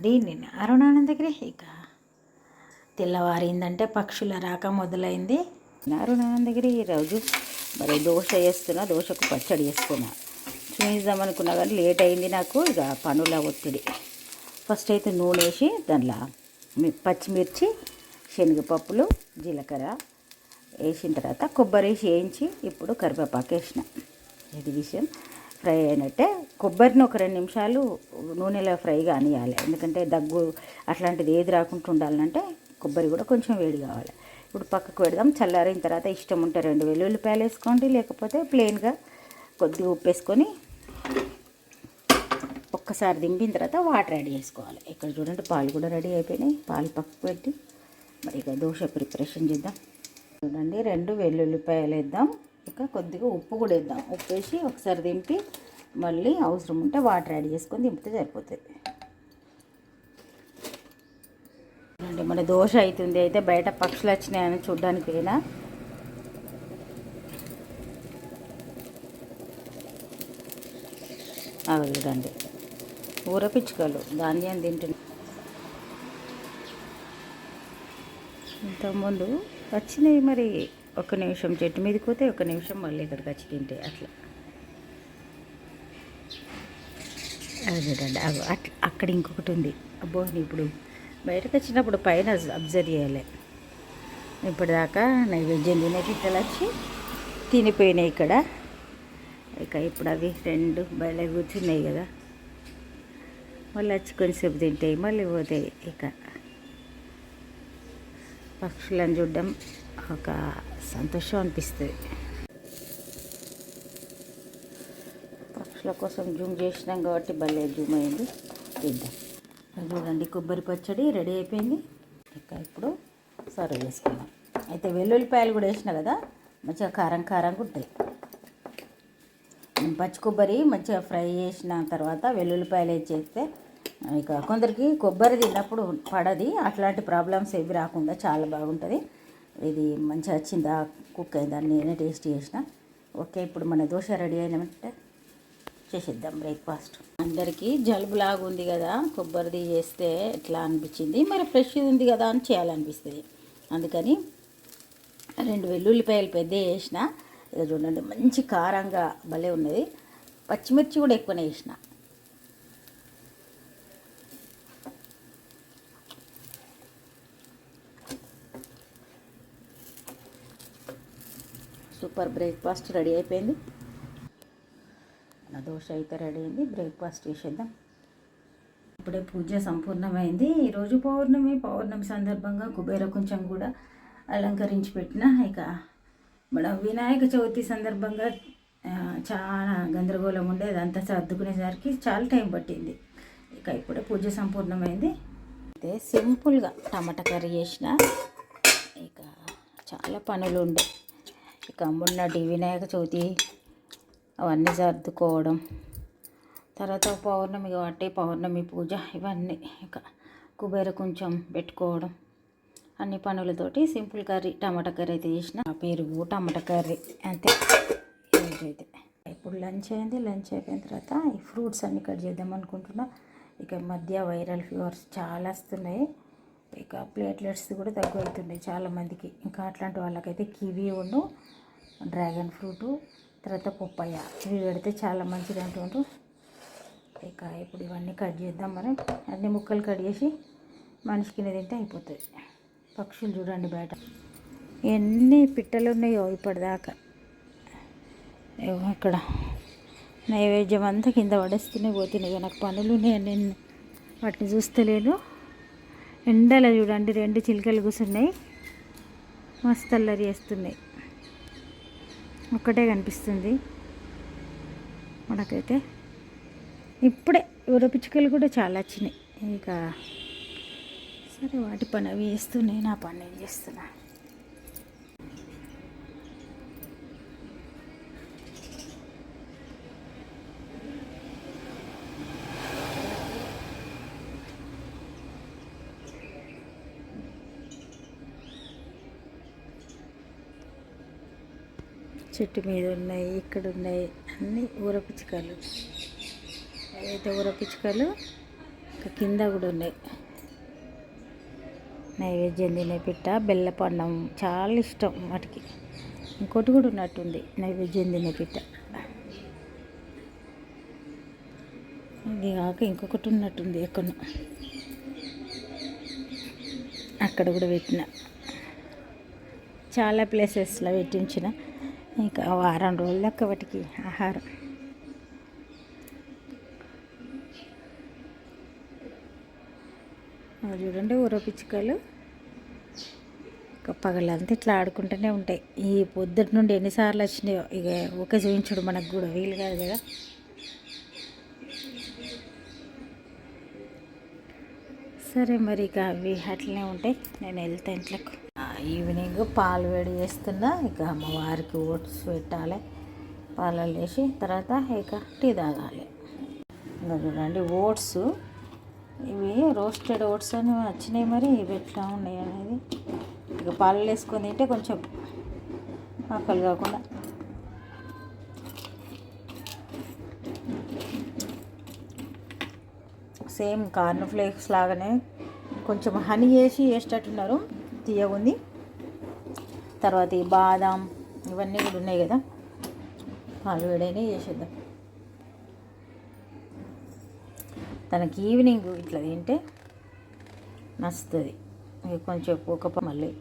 చూడండి నేను అరుణానందగిరి ఇక తెల్లవారిందంటే పక్షుల రాక మొదలైంది. అరుణానందగిరి ఈరోజు మరి దోశ వేస్తున్నా, దోశకు పచ్చడి వేస్తున్నా. చూపిద్దాం అనుకున్నా కానీ లేట్ అయింది నాకు, ఇక పనుల ఒత్తిడి. ఫస్ట్ అయితే నూనె వేసి దాంట్లో పచ్చిమిర్చి, శనగపప్పులు, జీలకర్ర వేసిన తర్వాత కొబ్బరి వేసి వేయించి ఇప్పుడు కరివేపాకు వేసిన. ఇది విషయం. ఫ్రై అయినట్టే కొబ్బరిని ఒక 2 నిమిషాలు నూనెలో ఫ్రై కానియాలి. ఎందుకంటే దగ్గు అట్లాంటిది ఏది రాకుండా ఉండాలంటే కొబ్బరి కూడా కొంచెం వేడి కావాలి. ఇప్పుడు పక్కకు పెడదాం. చల్లారిన తర్వాత ఇష్టం ఉంటే 2 వెల్లుల్లిపాయలు వేసుకోండి, లేకపోతే ప్లెయిన్గా కొద్దిగా ఉప్పు వేసుకొని ఒక్కసారి దింపిన తర్వాత వాటర్ యాడ్ చేసుకోవాలి. ఇక్కడ చూడండి పాలు కూడా రెడీ అయిపోయినాయి. పాలు పక్కకు పెట్టి మరి ఇక దోశ ప్రిపరేషన్ చేద్దాం. చూడండి 2 వెల్లుల్లిపాయలు వేద్దాం, ఇక కొద్దిగా ఉప్పు కూడా వేద్దాం. ఉప్పు వేసి ఒకసారి దింపి మళ్ళీ అవసరం ఉంటే వాటర్ యాడ్ చేసుకొని దింపితే సరిపోతుంది. చూడండి మన దోశ అవుతుంది. అయితే బయట పక్షులు వచ్చినాయని చూడడానికి పోయినా. అవి చూడండి ఊర పిచ్చుకలు ధాన్యం తింటున్నాయి. ఇంతకుముందు వచ్చినాయి మరి 1 నిమిషం చెట్టు మీదకి పోతే 1 నిమిషం మళ్ళీ ఇక్కడికి వచ్చి తింటాయి. అట్లా అది చూడండి అక్కడ ఇంకొకటి ఉంది. అబ్బో ఇప్పుడు బయటకు వచ్చినప్పుడు పైన అబ్జర్వ్ చేయాలి. ఇప్పటిదాకా నైవేద్యం తినే పిట్టలు వచ్చి తినిపోయినాయి ఇక్కడ. ఇక ఇప్పుడు అవి 2 బయట కూర్చున్నాయి కదా, మళ్ళీ వచ్చి కొంచెంసేపు తింటాయి, మళ్ళీ పోతాయి. ఇక పక్షులను చూడడం ఒక సంతోషం అనిపిస్తుంది. పక్షుల కోసం జూమ్ చేసినాం కాబట్టి భలే జూమ్ అయింది. తిద్దాం. చూడండి కొబ్బరి పచ్చడి రెడీ అయిపోయింది. ఇక ఇప్పుడు సర్వ్ చేసుకుందాం. అయితే వెల్లుల్లిపాయలు కూడా వేసిన కదా, మంచిగా కారం కారంగా ఉంటాయి. పచ్చి కొబ్బరి మంచిగా ఫ్రై చేసిన తర్వాత వెల్లుల్లిపాయలు వేసేస్తే ఇక కొందరికి కొబ్బరి తిన్నప్పుడు పడది, అట్లాంటి ప్రాబ్లమ్స్ ఏవి రాకుండా చాలా బాగుంటుంది. ఇది మంచిగా వచ్చిందా, కుక్ అయిందా, నేనే టేస్ట్ చేసిన. ఓకే, ఇప్పుడు మన దోశ రెడీ అయినట్టే చేసేద్దాం బ్రేక్ఫాస్ట్. అందరికీ జలుబులాగా ఉంది కదా, కొబ్బరిది చేస్తే ఎట్లా అనిపించింది, మరి ఫ్రెష్ ఉంది కదా అని చేయాలనిపిస్తుంది. అందుకని 2 వెల్లుల్లిపాయలు పెద్ద వేసిన. ఇక చూడండి మంచి కారంగా భలే ఉన్నది. పచ్చిమిర్చి కూడా ఎక్కువనే వేసిన. సూపర్ బ్రేక్ఫాస్ట్ రెడీ అయిపోయింది. నా దోశ అయితే రెడీ అయింది. బ్రేక్ఫాస్ట్ చేసేద్దాం. ఇప్పుడే పూజ సంపూర్ణమైంది. ఈరోజు పౌర్ణమి సందర్భంగా కుబేర కొంచెం కూడా అలంకరించి పెట్టిన. ఇక మన వినాయక చవితి సందర్భంగా చాలా గందరగోళం ఉండే, అదంతా సర్దుకునేసరికి చాలా టైం పట్టింది. ఇక ఇప్పుడే పూజ సంపూర్ణమైంది. అయితే సింపుల్గా టమాటా కర్రీ చేసిన. ఇక చాలా పనులు ఉండే. ఇక మొన్నటి వినాయక చవితి అవన్నీ సర్దుకోవడం, తర్వాత పౌర్ణమి కాబట్టి పౌర్ణమి పూజ, ఇవన్నీ ఇక కుబేర కొంచెం పెట్టుకోవడం, అన్ని పనులతోటి సింపుల్ కర్రీ టమాటా కర్రీ అయితే చేసిన. పెరుగు టమాటా కర్రీ అంతే ఈరోజైతే. ఇప్పుడు లంచ్ అయింది. లంచ్ అయిపోయిన తర్వాత ఈ ఫ్రూట్స్ అన్నీ కట్ చేద్దాం అనుకుంటున్నా. ఇక మధ్య వైరల్ ఫీవర్స్ చాలా వస్తున్నాయి. ఇక ప్లేట్లెట్స్ కూడా తక్కువ అవుతున్నాయి చాలామందికి. ఇంకా అట్లాంటి వాళ్ళకైతే కివీ ఉన్ను డ్రాగన్ ఫ్రూటు తర్వాత పప్పాయ ఇవి పెడితే చాలా మంచిది అంటుండ్రు. ఇక ఇప్పుడు ఇవన్నీ కట్ చేద్దాం. మరి అన్ని ముక్కలు కట్ చేసి మనిషికి తింటే అయిపోతుంది. పక్షులు చూడండి బయట ఎన్ని పిట్టలు ఉన్నాయో ఇప్పటిదాకా. ఇక్కడ నైవేద్యం అంతా కింద పడేస్తూనే పోతున్నాయి. నాకు పనులు ఉన్నాయి, నేను వాటిని చూస్తలేను. ఎండలో చూడండి 2 చిలుకలు కూర్చున్నాయి, మస్తు అల్లరి చేస్తున్నాయి. ఒక్కటే కనిపిస్తుంది మనకైతే. ఇప్పుడే ఊర పిచ్చుకలు కూడా చాలా వచ్చినాయి. ఇక సరే వాటి పని అవి చేస్తున్నాయి, నా పని నేను చేస్తున్నా. చెట్టు మీద ఉన్నాయి, ఇక్కడ ఉన్నాయి, అన్నీ ఊర పిచ్చుకలు. ఏదైతే ఊర పిచ్చుకలు ఇంకా కింద కూడా ఉన్నాయి నైవేద్యం తినే పిట్ట, బెల్లపన్నం చాలా ఇష్టం వాటికి. ఇంకోటి కూడా ఉన్నట్టుంది నైవేద్యం తినే పిట్ట. ఇది కాక ఇంకొకటి ఉన్నట్టుంది ఎక్కడో, అక్కడ కూడా పెట్టిన. చాలా ప్లేసెస్లో పెట్టించిన. ఇంకా వారం రోజుల దాకా వాటికి ఆహారం. చూడండి ఊర పిచ్చుకలు పగలంతా ఇట్లా ఆడుకుంటూనే ఉంటాయి. ఈ పొద్దుటి నుండి ఎన్నిసార్లు వచ్చినాయో, ఇక ఒకే చూపించడం మనకు కూడా వీలు కాదు కదా. సరే మరి ఇక అవి అట్లనే ఉంటాయి. నేను వెళ్తా ఇంట్లోకి. ఈవినింగ్ పాలు వేడి చేస్తున్నా. ఇక అమ్మవారికి ఓట్స్ పెట్టాలి, పాలలు వేసి తర్వాత ఇక టీ తాగాలి. ఇంకా చూడండి ఓట్స్, ఇవి రోస్టెడ్ ఓట్స్ అని వచ్చినాయి. మరి ఇవి ఎట్లా ఉన్నాయి అనేది ఇక పాలు వేసుకొని తింటే కొంచెం ఆకలి కాకుండా. సేమ్ కార్న్ ఫ్లేక్స్ లాగానే కొంచెం హనీ వేసి వేసేటట్టున్నారు, తీయగుంది. తర్వాత ఈ బాదాం ఇవన్నీ కూడా ఉన్నాయి కదా, పాలు వేడైనా చేసేద్దాం. తనకి ఈవినింగ్ ఇట్లా తింటే నచ్చుతుంది. కొంచెం మళ్ళీ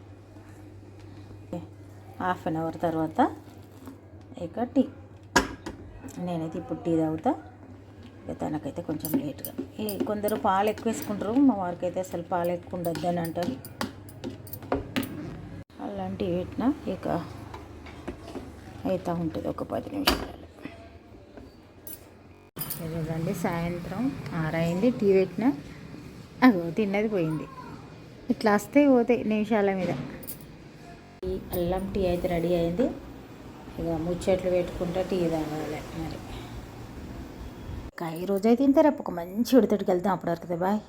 హాఫ్ అన్ అవర్ తర్వాత ఇక టీ. నేనైతే ఇప్పుడు టీ తాగుతా. తనకైతే కొంచెం లేట్గా. కొందరు పాలు ఎక్కువ వేసుకుంటారు, మా వారికి అయితే అసలు పాలు ఎక్కువ ఉండద్దు అని అంటారు. అలాంటివి పెట్టినా ఇక అవుతూ ఉంటుంది ఒక 10 నిమిషాలు. చూడండి సాయంత్రం 6 అయింది, టీ పెట్టిన. అగో తిన్నది పోయింది. ఇట్లా వస్తే పోతాయి నిమిషాల మీద. ఈ అల్లం టీ అయితే రెడీ అయింది. ఇక ముచ్చట్లు పెట్టుకుంటా టీ తాగాలి. మరి ఈరోజు అయితే ఇంత, రేపు ఒక మంచి ఉడితడికి వెళ్తాం. అప్పటివరకు బాయ్.